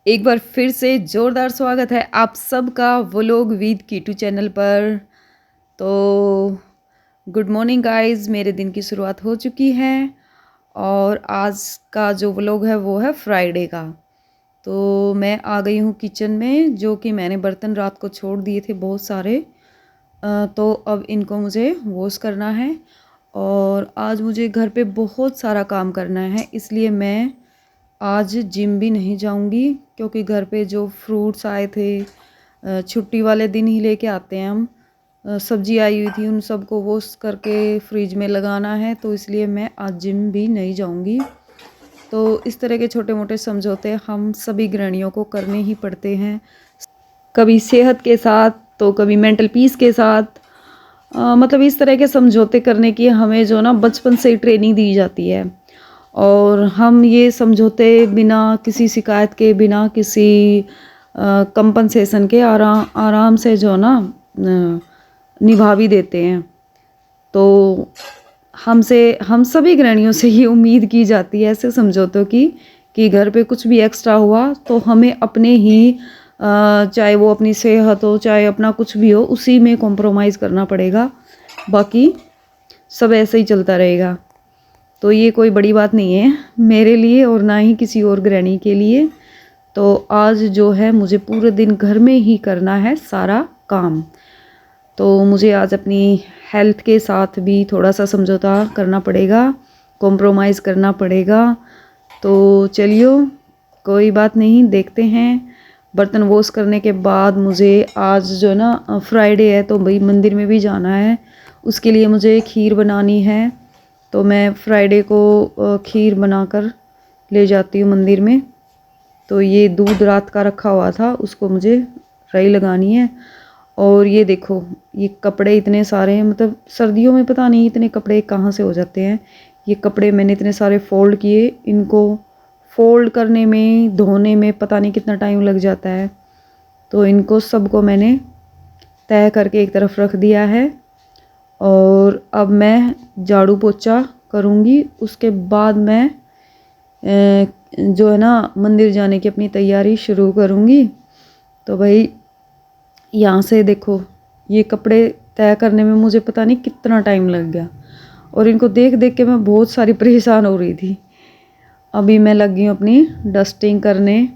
एक बार फिर से ज़ोरदार स्वागत है आप सबका व्लॉग विद कीटू चैनल पर। तो गुड मॉर्निंग गाइस, मेरे दिन की शुरुआत हो चुकी है और आज का जो व्लॉग है वो है फ्राइडे का। तो मैं आ गई हूँ किचन में, जो कि मैंने बर्तन रात को छोड़ दिए थे बहुत सारे। तो अब इनको मुझे वॉश करना है और आज मुझे घर पे बहुत सारा काम करना है, इसलिए मैं आज जिम भी नहीं जाऊंगी, क्योंकि घर पे जो फ्रूट्स आए थे छुट्टी वाले दिन ही लेके आते हैं हम। सब्जी आई हुई थी, उन सबको वॉश करके फ्रिज में लगाना है, तो इसलिए मैं आज जिम भी नहीं जाऊंगी। तो इस तरह के छोटे मोटे समझौते हम सभी गृहिणियों को करने ही पड़ते हैं, कभी सेहत के साथ तो कभी मेंटल पीस के साथ। मतलब इस तरह के समझौते करने की हमें जो ना बचपन से ही ट्रेनिंग दी जाती है, और हम ये समझौते बिना किसी शिकायत के, बिना किसी कंपनसेशन के आराम आराम से जो ना निभा भी देते हैं। तो हम सभी गृहिणियों से ये उम्मीद की जाती है ऐसे समझौतों की, कि घर पे कुछ भी एक्स्ट्रा हुआ तो हमें अपने ही चाहे वो अपनी सेहत हो, चाहे अपना कुछ भी हो, उसी में कॉम्प्रोमाइज़ करना पड़ेगा। बाकी सब ऐसे ही चलता रहेगा। तो ये कोई बड़ी बात नहीं है मेरे लिए, और ना ही किसी और गृहिणी के लिए। तो आज जो है मुझे पूरे दिन घर में ही करना है सारा काम। तो मुझे आज अपनी हेल्थ के साथ भी थोड़ा सा समझौता करना पड़ेगा, कॉम्प्रोमाइज़ करना पड़ेगा। तो चलिए, कोई बात नहीं, देखते हैं। बर्तन वॉश करने के बाद मुझे आज जो ना फ्राइडे है, तो भाई मंदिर में भी जाना है, उसके लिए मुझे खीर बनानी है। तो मैं फ्राइडे को खीर बनाकर ले जाती हूँ मंदिर में। तो ये दूध रात का रखा हुआ था, उसको मुझे राई लगानी है। और ये देखो, ये कपड़े इतने सारे हैं, मतलब सर्दियों में पता नहीं इतने कपड़े कहाँ से हो जाते हैं। ये कपड़े मैंने इतने सारे फ़ोल्ड किए, इनको फ़ोल्ड करने में, धोने में पता नहीं कितना टाइम लग जाता है। तो इनको सबको मैंने तय करके एक तरफ रख दिया है, और अब मैं झाड़ू पोछा करूँगी। उसके बाद मैं जो है ना मंदिर जाने की अपनी तैयारी शुरू करूँगी। तो भाई यहाँ से देखो, ये कपड़े तय करने में मुझे पता नहीं कितना टाइम लग गया, और इनको देख देख के मैं बहुत सारी परेशान हो रही थी। अभी मैं लग गई हूँ अपनी डस्टिंग करने।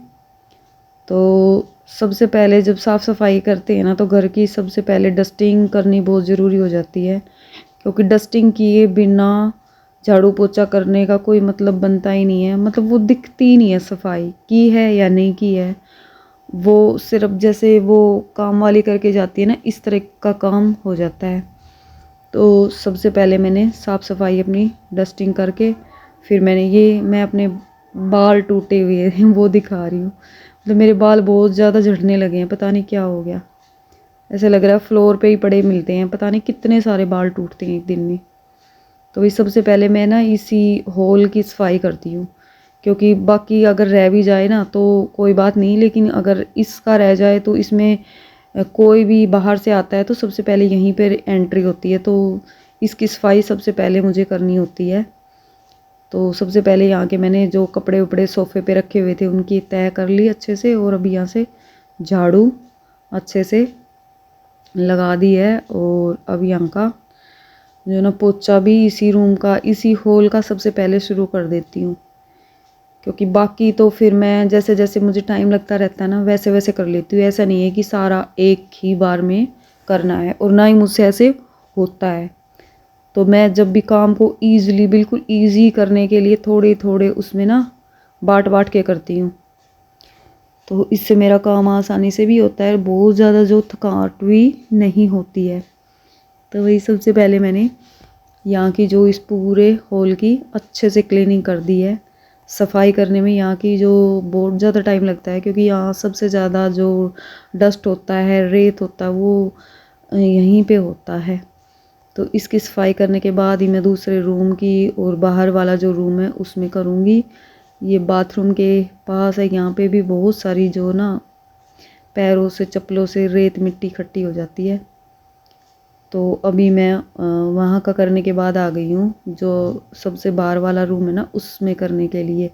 तो सबसे पहले जब साफ़ सफाई करते हैं ना, तो घर की सबसे पहले डस्टिंग करनी बहुत ज़रूरी हो जाती है, क्योंकि डस्टिंग किए बिना झाड़ू पोछा करने का कोई मतलब बनता ही नहीं है। मतलब वो दिखती ही नहीं है सफाई की है या नहीं की है। वो सिर्फ जैसे वो काम वाली करके जाती है ना, इस तरह का काम हो जाता है। तो सबसे पहले मैंने साफ़ सफाई अपनी डस्टिंग करके, फिर मैं अपने बाल टूटे हुए हैं वो दिखा रही हूँ। मतलब मेरे बाल बहुत ज़्यादा झड़ने लगे हैं, पता नहीं क्या हो गया। ऐसे लग रहा है फ्लोर पे ही पड़े मिलते हैं, पता नहीं कितने सारे बाल टूटते हैं एक दिन में। तो इस सबसे पहले मैं ना इसी होल की सफाई करती हूँ, क्योंकि बाकी अगर रह भी जाए ना तो कोई बात नहीं, लेकिन अगर इसका रह जाए तो इसमें कोई भी बाहर से आता है तो सबसे पहले यहीं पर एंट्री होती है। तो इसकी सफाई सबसे पहले मुझे करनी होती है। तो सबसे पहले यहाँ के मैंने जो कपड़े उपड़े सोफ़े पे रखे हुए थे उनकी तय कर ली अच्छे से, और अभी यहाँ से झाड़ू अच्छे से लगा दी है। और अब यहाँ का जो ना पोछा भी इसी रूम का, इसी हॉल का सबसे पहले शुरू कर देती हूँ, क्योंकि बाकी तो फिर मैं जैसे जैसे मुझे टाइम लगता रहता है ना, वैसे वैसे कर लेती हूँ। ऐसा नहीं है कि सारा एक ही बार में करना है, और ना ही मुझसे ऐसे होता है। तो मैं जब भी काम को ईज़िली, बिल्कुल ईज़ी करने के लिए थोड़े थोड़े उसमें ना बाँट बाँट के करती हूँ। तो इससे मेरा काम आसानी से भी होता है, बहुत ज़्यादा जो थकावट भी नहीं होती है। तो वही सबसे पहले मैंने यहाँ की जो इस पूरे हॉल की अच्छे से क्लीनिंग कर दी है। सफाई करने में यहाँ की जो बहुत ज़्यादा टाइम लगता है, क्योंकि यहाँ सबसे ज़्यादा जो डस्ट होता है, रेत होता है, वो यहीं पे होता है। तो इसकी सफाई करने के बाद ही मैं दूसरे रूम की और बाहर वाला जो रूम है उसमें करूँगी। ये बाथरूम के पास है, यहाँ पे भी बहुत सारी जो ना पैरों से, चप्पलों से रेत मिट्टी इकट्ठी हो जाती है। तो अभी मैं वहाँ का करने के बाद आ गई हूँ जो सबसे बाहर वाला रूम है ना, उसमें करने के लिए।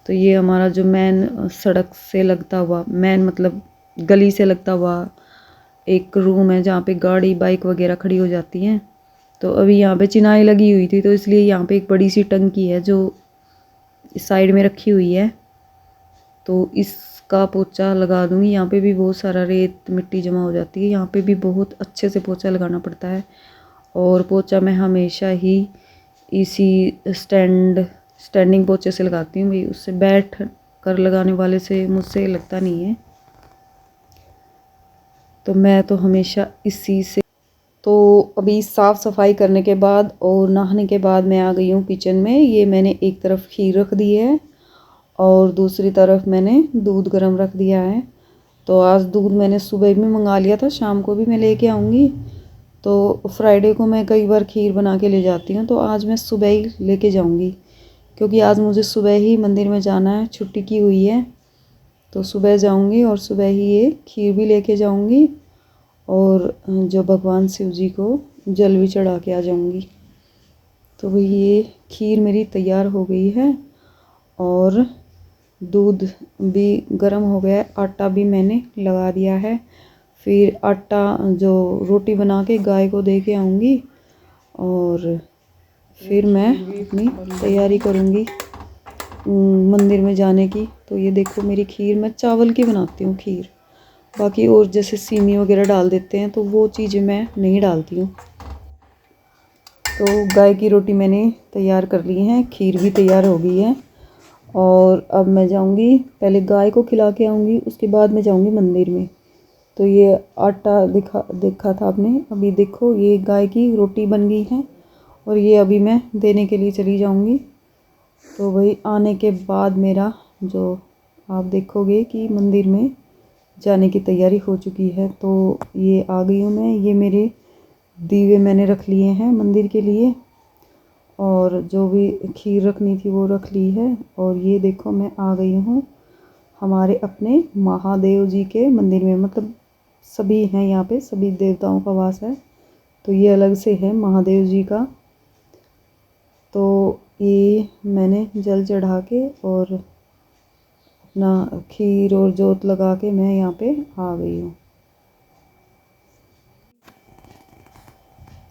तो ये हमारा जो मेन सड़क से लगता हुआ, मेन मतलब गली से लगता हुआ एक रूम है जहाँ पे गाड़ी बाइक वगैरह खड़ी हो जाती हैं। तो अभी यहाँ पे चिनाई लगी हुई थी, तो इसलिए यहाँ पे एक बड़ी सी टंकी है जो इस साइड में रखी हुई है, तो इसका पोछा लगा दूँगी। यहाँ पे भी बहुत सारा रेत मिट्टी जमा हो जाती है, यहाँ पे भी बहुत अच्छे से पोछा लगाना पड़ता है। और पोछा मैं हमेशा ही इसी स्टैंडिंग पोछे से लगाती हूँ भाई, उससे बैठ कर लगाने वाले से मुझसे लगता नहीं है, तो मैं तो हमेशा इसी से। तो अभी साफ़ सफाई करने के बाद और नहाने के बाद मैं आ गई हूँ किचन में। ये मैंने एक तरफ खीर रख दी है और दूसरी तरफ मैंने दूध गर्म रख दिया है। तो आज दूध मैंने सुबह भी मंगा लिया था, शाम को भी मैं लेके आऊँगी। तो फ्राइडे को मैं कई बार खीर बना के ले जाती हूँ, तो आज मैं सुबह ही लेके जाऊँगी क्योंकि आज मुझे सुबह ही मंदिर में जाना है, छुट्टी की हुई है। तो सुबह जाऊँगी और सुबह ही ये खीर भी लेके जाऊँगी और जो भगवान शिव जी को जल भी चढ़ा के आ जाऊँगी। तो भाई ये खीर मेरी तैयार हो गई है और दूध भी गर्म हो गया है, आटा भी मैंने लगा दिया है। फिर आटा जो रोटी बना के गाय को दे के आऊँगी और फिर मैं अपनी तैयारी करूँगी मंदिर में जाने की। तो ये देखो मेरी खीर, मैं चावल की बनाती हूँ खीर, बाकी और जैसे सीनी वगैरह डाल देते हैं तो वो चीज़ें मैं नहीं डालती हूँ। तो गाय की रोटी मैंने तैयार कर ली है, खीर भी तैयार हो गई है और अब मैं जाऊँगी, पहले गाय को खिला के आऊँगी, उसके बाद मैं जाऊँगी मंदिर में। तो ये आटा देखा था आपने, अभी देखो ये गाय की रोटी बन गई है और ये अभी मैं देने के लिए चली जाऊँगी। तो वही आने के बाद मेरा जो आप देखोगे कि मंदिर में जाने की तैयारी हो चुकी है। तो ये आ गई हूँ मैं, ये मेरे दीवे मैंने रख लिए हैं मंदिर के लिए और जो भी खीर रखनी थी वो रख ली है। और ये देखो मैं आ गई हूँ हमारे अपने महादेव जी के मंदिर में, मतलब सभी हैं यहाँ पे, सभी देवताओं का वास है। तो ये अलग से है महादेव जी का। तो ये मैंने जल चढ़ा के और अपना खीर और जोत लगा के मैं यहाँ पे आ गई हूँ।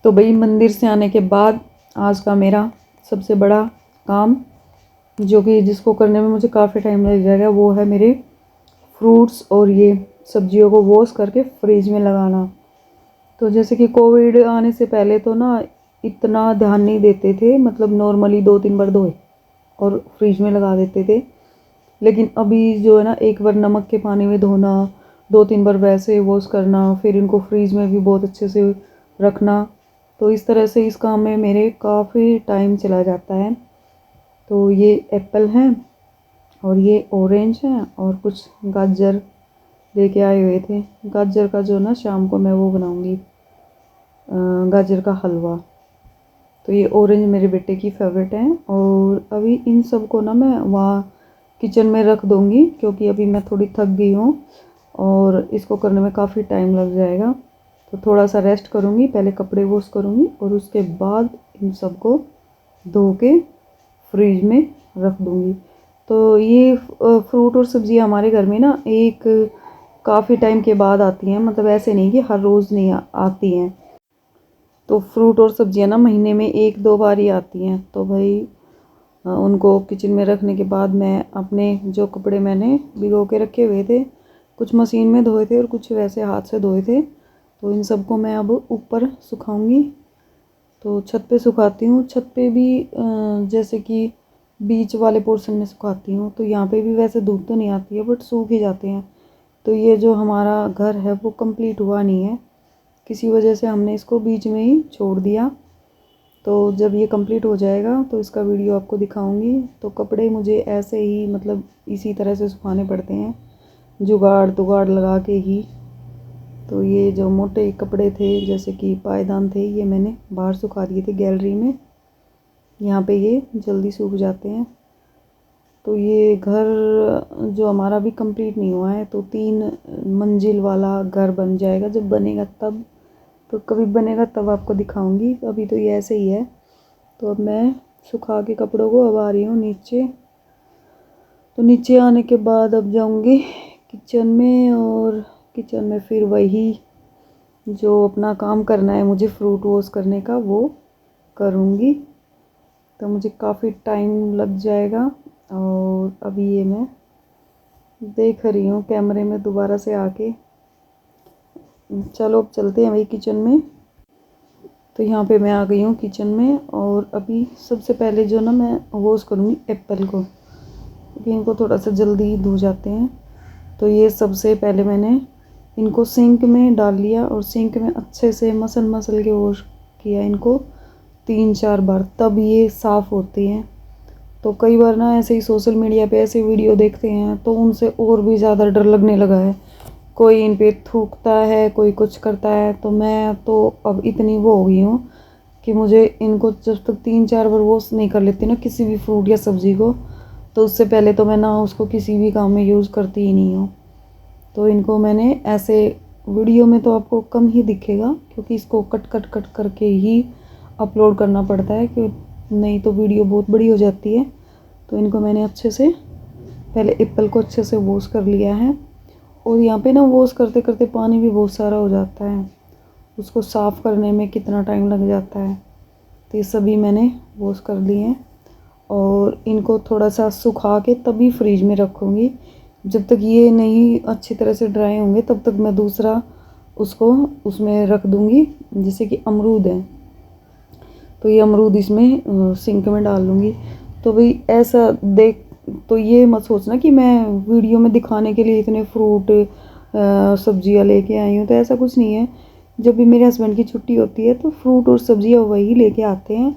तो भाई मंदिर से आने के बाद आज का मेरा सबसे बड़ा काम, जो कि जिसको करने में मुझे काफ़ी टाइम लग जाएगा, वो है मेरे फ्रूट्स और ये सब्जियों को वॉश करके फ्रिज में लगाना। तो जैसे कि कोविड आने से पहले तो ना इतना ध्यान नहीं देते थे, मतलब नॉर्मली 2-3 बार धोए और फ्रिज में लगा देते थे। लेकिन अभी जो है ना, एक बार नमक के पानी में धोना, 2-3 बार वैसे वॉश करना, फिर इनको फ्रीज में भी बहुत अच्छे से रखना, तो इस तरह से इस काम में मेरे काफ़ी टाइम चला जाता है। तो ये एप्पल हैं और ये ऑरेंज हैं और कुछ गाजर लेके आए हुए थे। गाजर का जो ना शाम को मैं वो बनाऊंगी, गाजर का हलवा। तो ये ऑरेंज मेरे बेटे की फेवरेट है और अभी इन सब को ना मैं वहाँ किचन में रख दूँगी क्योंकि अभी मैं थोड़ी थक गई हूँ और इसको करने में काफ़ी टाइम लग जाएगा। तो थोड़ा सा रेस्ट करूँगी, पहले कपड़े वॉश करूँगी और उसके बाद इन सब को धो के फ्रिज में रख दूँगी। तो ये फ्रूट और सब्ज़ियाँ हमारे घर में ना एक काफ़ी टाइम के बाद आती हैं, मतलब ऐसे नहीं कि हर रोज़ नहीं आती हैं। तो फ्रूट और सब्ज़ियाँ ना महीने में 1-2 बार ही आती हैं। तो भाई उनको किचन में रखने के बाद मैं अपने जो कपड़े मैंने भिगो के रखे हुए थे, कुछ मशीन में धोए थे और कुछ वैसे हाथ से धोए थे, तो इन सब को मैं अब ऊपर सुखाऊंगी। तो छत पे सुखाती हूँ, छत पे भी जैसे कि बीच वाले पोर्शन में सुखाती हूँ। तो यहाँ पे भी वैसे धूप तो नहीं आती है बट सूख ही जाते हैं। तो ये जो हमारा घर है वो कंप्लीट हुआ नहीं है, किसी वजह से हमने इसको बीच में ही छोड़ दिया। तो जब ये कंप्लीट हो जाएगा तो इसका वीडियो आपको दिखाऊंगी। तो कपड़े मुझे ऐसे ही मतलब इसी तरह से सुखाने पड़ते हैं, जुगाड़ तुगाड़ लगा के ही। तो ये जो मोटे कपड़े थे जैसे कि पायदान थे, ये मैंने बाहर सुखा दिए थे गैलरी में, यहाँ पे ये जल्दी सूख जाते हैं। तो ये घर जो हमारा भी कंप्लीट नहीं हुआ है, तो 3 मंजिल वाला घर बन जाएगा, जब बनेगा तब, तो कभी बनेगा तब आपको दिखाऊंगी, अभी तो ये ऐसे ही है। तो अब मैं सुखा के कपड़ों को अब आ रही हूँ नीचे। तो नीचे आने के बाद अब जाऊंगी किचन में, और किचन में फिर वही जो अपना काम करना है मुझे फ्रूट वॉश करने का वो करूँगी। तो मुझे काफ़ी टाइम लग जाएगा। और अभी ये मैं देख रही हूँ कैमरे में दोबारा से आके। चलो अब चलते हैं वही किचन में। तो यहाँ पे मैं आ गई हूँ किचन में, और अभी सबसे पहले जो ना मैं वॉश करूँगी एप्पल को, क्योंकि इनको थोड़ा सा जल्दी धो जाते हैं। तो ये सबसे पहले मैंने इनको सिंक में डाल लिया, और सिंक में अच्छे से मसल के वॉश किया इनको 3-4 बार, तब ये साफ़ होती हैं। तो कई बार ना ऐसे ही सोशल मीडिया पे ऐसे वीडियो देखते हैं तो उनसे और भी ज़्यादा डर लगने लगा है। कोई इन पे थूकता है, कोई कुछ करता है। तो मैं तो अब इतनी वो हो गई हूँ कि मुझे इनको जब तक 3-4 बार वॉश नहीं कर लेती ना किसी भी फ्रूट या सब्ज़ी को, तो उससे पहले तो मैं ना उसको किसी भी काम में यूज़ करती ही नहीं हूँ। तो इनको मैंने ऐसे वीडियो में तो आपको कम ही दिखेगा, क्योंकि इसको कट करके ही अपलोड करना पड़ता है, कि नहीं तो वीडियो बहुत बड़ी हो जाती है। तो इनको मैंने अच्छे से पहले एप्पल को अच्छे से वॉश कर लिया है। और यहाँ पे ना वॉश करते करते पानी भी बहुत सारा हो जाता है, उसको साफ़ करने में कितना टाइम लग जाता है। तो ये सभी मैंने वॉश कर लिए हैं, और इनको थोड़ा सा सुखा के तभी फ्रिज में रखूँगी। जब तक ये नहीं अच्छी तरह से ड्राई होंगे तब तक मैं दूसरा उसको उसमें रख दूँगी। जैसे कि अमरूद है, तो ये अमरूद इसमें सिंक में डाल लूँगी। तो भाई ऐसा देख, तो ये मत सोचना कि मैं वीडियो में दिखाने के लिए इतने फ्रूट सब्जियां लेके आई हूँ, तो ऐसा कुछ नहीं है। जब भी मेरे हस्बैंड की छुट्टी होती है तो फ्रूट और सब्जियां वही लेके आते हैं,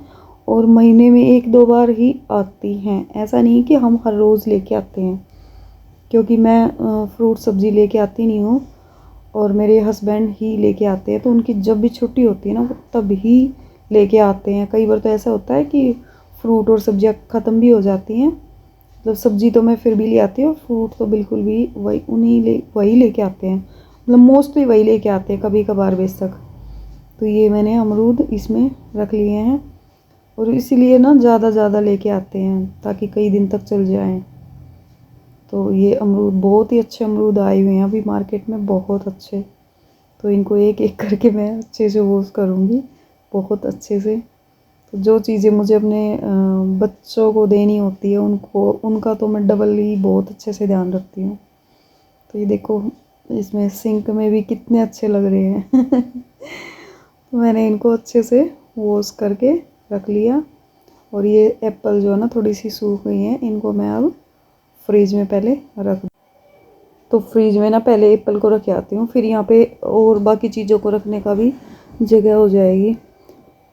और महीने में 1-2 बार ही आती हैं। ऐसा नहीं कि हम हर रोज़ लेके आते हैं, क्योंकि मैं फ्रूट सब्ज़ी लेके आती नहीं हूँ, और मेरे हस्बैंड ही लेके आते हैं। तो उनकी जब भी छुट्टी होती है ना वो तब ही लेके आते हैं। कई बार तो ऐसा होता है कि फ्रूट और सब्जियां ख़त्म भी हो जाती हैं। मतलब सब्ज़ी तो मैं फिर भी ले आती हूँ, फ्रूट तो बिल्कुल भी वही लेके आते हैं। मतलब मोस्टली वही लेके आते हैं, कभी कभार बेशक। तो ये मैंने अमरूद इसमें रख लिए हैं, और इसीलिए ना ज़्यादा लेके आते हैं ताकि कई दिन तक चल जाएं। तो ये अमरूद बहुत ही अच्छे अमरूद आए हुए हैं अभी मार्केट में, बहुत अच्छे। तो इनको एक एक करके मैं अच्छे से वॉश करूँगी, बहुत अच्छे से। तो जो चीज़ें मुझे अपने बच्चों को देनी होती है उनका तो मैं डबल ही बहुत अच्छे से ध्यान रखती हूँ। तो ये देखो इसमें सिंक में भी कितने अच्छे लग रहे हैं। तो मैंने इनको अच्छे से वॉश करके रख लिया। और ये एप्पल जो है ना थोड़ी सी सूख गई हैं, इनको मैं अब फ्रिज में पहले रख। तो फ्रिज में ना पहले एप्पल को रख आती हूँ, फिर यहाँ पे और बाकी चीज़ों को रखने का भी जगह हो जाएगी।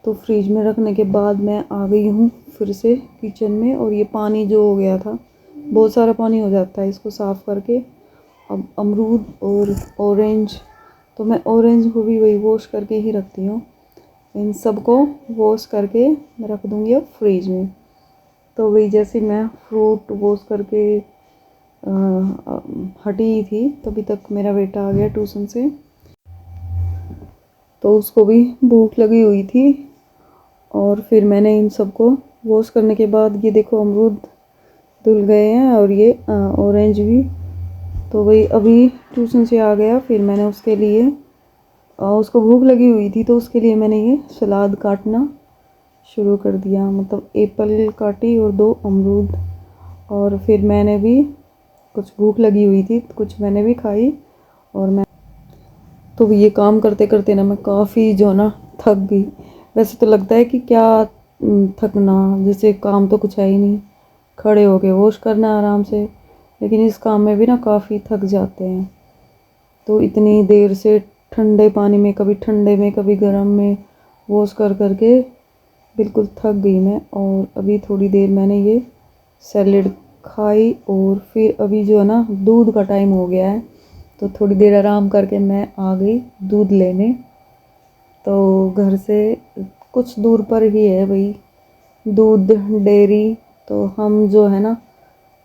तो फ्रिज में रखने के बाद मैं आ गई हूँ फिर से किचन में, और ये पानी जो हो गया था, बहुत सारा पानी हो जाता है, इसको साफ़ करके अब अमरूद और ऑरेंज, तो मैं ऑरेंज को भी वही वॉश करके ही रखती हूँ। इन सब को वॉश करके मैं रख दूँगी अब फ्रिज में। तो वही जैसे मैं फ्रूट वॉश करके हटी थी तभी तक मेरा बेटा आ गया ट्यूशन से, तो उसको भी भूख लगी हुई थी। और फिर मैंने इन सबको वॉश करने के बाद ये देखो अमरूद धुल गए हैं, और ये ऑरेंज भी। तो वही अभी ट्यूशन से आ गया, फिर मैंने उसके लिए उसको भूख लगी हुई थी तो उसके लिए मैंने ये सलाद काटना शुरू कर दिया। मतलब एप्पल काटी और 2 अमरूद, और फिर मैंने भी कुछ भूख लगी हुई थी कुछ मैंने भी खाई। और मैं तो ये काम करते करते ना मैं काफ़ी जो ना थक गई। वैसे तो लगता है कि क्या थकना, जैसे काम तो कुछ है ही नहीं, खड़े हो के वॉश करना आराम से, लेकिन इस काम में भी ना काफ़ी थक जाते हैं। तो इतनी देर से ठंडे पानी में, कभी ठंडे में कभी गर्म में वॉश करके बिल्कुल थक गई मैं। और अभी थोड़ी देर मैंने ये सैलेड खाई, और फिर अभी जो है ना दूध का टाइम हो गया है, तो थोड़ी देर आराम करके मैं आ गई दूध लेने। तो घर से कुछ दूर पर ही है भाई दूध डेयरी, तो हम जो है ना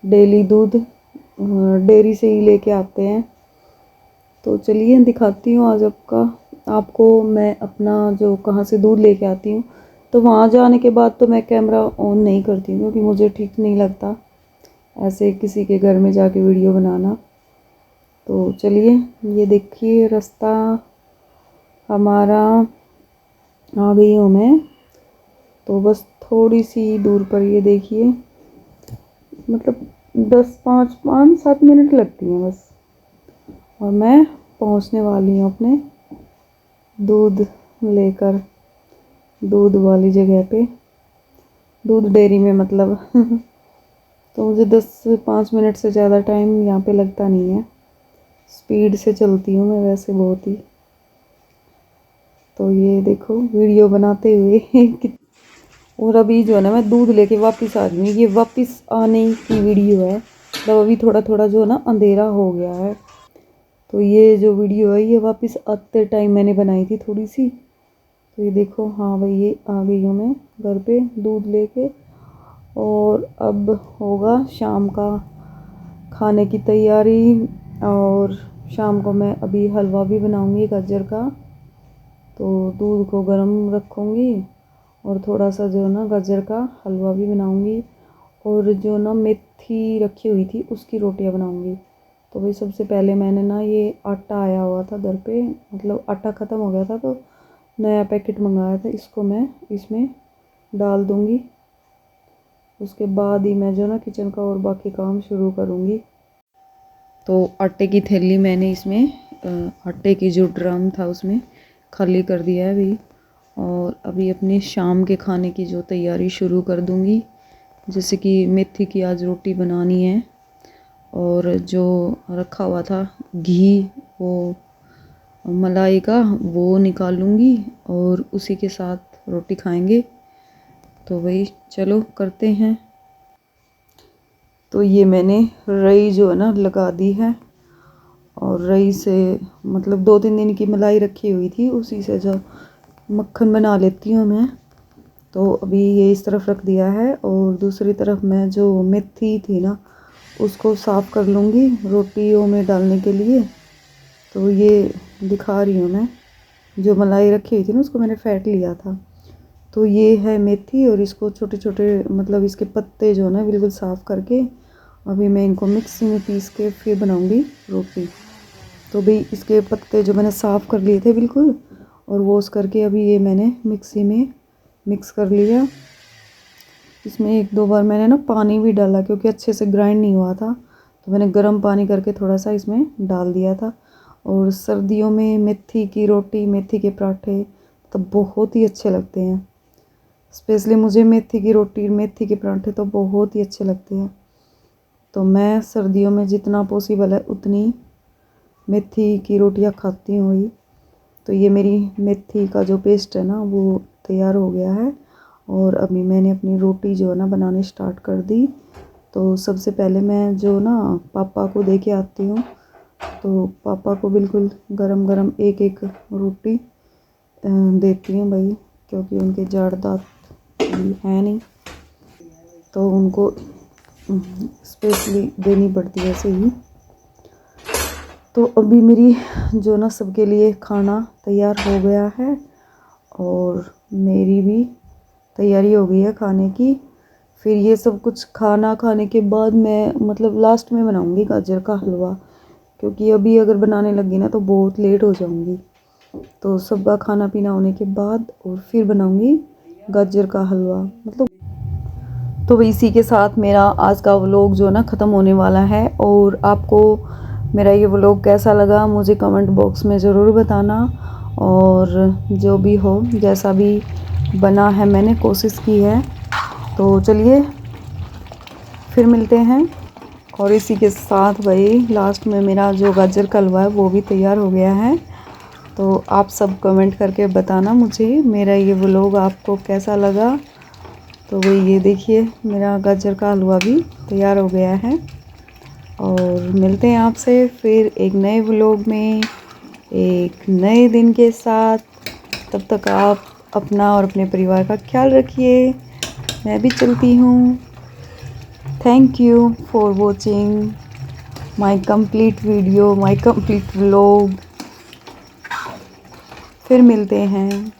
डेली दूध डेयरी से ही लेके आते हैं। तो चलिए दिखाती हूँ आज आपको मैं अपना जो कहाँ से दूध लेके आती हूँ। तो वहाँ जाने के बाद तो मैं कैमरा ऑन नहीं करती हूँ, क्योंकि मुझे ठीक नहीं लगता ऐसे किसी के घर में जाके वीडियो बनाना। तो चलिए, ये देखिए रास्ता हमारा, आ गई हूँ मैं। तो बस थोड़ी सी दूर पर ये देखिए, मतलब 5-7 मिनट लगती हैं बस, और मैं पहुँचने वाली हूँ अपने दूध लेकर, दूध वाली जगह पे, दूध डेयरी में मतलब। तो मुझे 10-5 मिनट से ज़्यादा टाइम यहाँ पे लगता नहीं है। स्पीड से चलती हूँ मैं वैसे बहुत ही। तो ये देखो वीडियो बनाते हुए और अभी जो है ना, मैं दूध लेके वापस आ रही हूँ। ये वापस आने की वीडियो है, मतलब अभी थोड़ा थोड़ा जो है ना अंधेरा हो गया है। तो ये जो वीडियो है ये वापस आते टाइम मैंने बनाई थी थोड़ी सी। तो ये देखो, हाँ भाई ये आ गई हूँ मैं घर पे दूध लेके। और अब होगा शाम का खाने की तैयारी। और शाम को मैं अभी हलवा भी बनाऊँगी गाजर का। तो दूध को गर्म रखूँगी और थोड़ा सा जो है ना गाजर का हलवा भी बनाऊँगी। और जो ना मेथी रखी हुई थी उसकी रोटियां बनाऊँगी। तो भाई सबसे पहले मैंने ना ये आटा आया हुआ था घर पे, मतलब आटा ख़त्म हो गया था तो नया पैकेट मंगाया था, इसको मैं इसमें डाल दूँगी। उसके बाद ही मैं जो ना किचन का और बाकी काम शुरू करूँगी। तो आटे की थैली मैंने इसमें आटे की जो ड्रम था उसमें खाली कर दिया है अभी। और अभी अपने शाम के खाने की जो तैयारी शुरू कर दूँगी। जैसे कि मेथी की आज रोटी बनानी है, और जो रखा हुआ था घी, वो मलाई का, वो निकालूंगी और उसी के साथ रोटी खाएंगे। तो वही चलो करते हैं। तो ये मैंने रई जो है ना लगा दी है, और रई से मतलब 2-3 दिन की मलाई रखी हुई थी, उसी से जो मक्खन बना लेती हूँ मैं। तो अभी ये इस तरफ रख दिया है, और दूसरी तरफ मैं जो मेथी थी ना उसको साफ़ कर लूँगी रोटियों में डालने के लिए। तो ये दिखा रही हूँ मैं, जो मलाई रखी हुई थी ना उसको मैंने फेंट लिया था। तो ये है मेथी, और इसको छोटे छोटे मतलब इसके पत्ते जो है ना बिल्कुल साफ़ करके अभी मैं इनको मिक्सी में पीस के फिर बनाऊँगी रोटी। तो भाई इसके पत्ते जो मैंने साफ़ कर लिए थे बिल्कुल, और वॉश करके अभी ये मैंने मिक्सी में मिक्स कर लिया। इसमें 1-2 बार मैंने ना पानी भी डाला, क्योंकि अच्छे से ग्राइंड नहीं हुआ था। तो मैंने गर्म पानी करके थोड़ा सा इसमें डाल दिया था। और सर्दियों में मेथी की रोटी, मेथी के पराठे तो बहुत ही अच्छे लगते हैं। स्पेशली मुझे मेथी की रोटी, मेथी के पराठे तो बहुत ही अच्छे लगते हैं। तो मैं सर्दियों में जितना पॉसिबल है उतनी मेथी की रोटियां खाती हूँ ही। तो ये मेरी मेथी का जो पेस्ट है ना वो तैयार हो गया है, और अभी मैंने अपनी रोटी जो है ना बनानी स्टार्ट कर दी। तो सबसे पहले मैं जो ना पापा को दे के आती हूँ। तो पापा को बिल्कुल गरम गरम एक एक रोटी देती हूँ भाई, क्योंकि उनके जाड़ दांत है नहीं, तो उनको स्पेशली देनी पड़ती है ऐसे ही। तो अभी मेरी जो ना सबके लिए खाना तैयार हो गया है, और मेरी भी तैयारी हो गई है खाने की। फिर ये सब कुछ खाना खाने के बाद मैं मतलब लास्ट में बनाऊंगी गाजर का हलवा, क्योंकि अभी अगर बनाने लगी ना तो बहुत लेट हो जाऊंगी। तो सबका खाना पीना होने के बाद और फिर बनाऊंगी गाजर का हलवा मतलब। तो इसी के साथ मेरा आज का व्लॉग जो ना ख़त्म होने वाला है। और आपको मेरा ये व्लॉग कैसा लगा मुझे कमेंट बॉक्स में ज़रूर बताना। और जो भी हो, जैसा भी बना है मैंने कोशिश की है। तो चलिए फिर मिलते हैं। और इसी के साथ भाई लास्ट में मेरा जो गाजर का हलवा है वो भी तैयार हो गया है। तो आप सब कमेंट करके बताना मुझे मेरा ये व्लॉग आपको कैसा लगा। तो भाई ये देखिए मेरा गाजर का हलवा भी तैयार हो गया है। और मिलते हैं आपसे फिर एक नए व्लॉग में एक नए दिन के साथ। तब तक आप अपना और अपने परिवार का ख्याल रखिए। मैं भी चलती हूँ। Thank you for watching my complete video, my complete vlog. फिर मिलते हैं।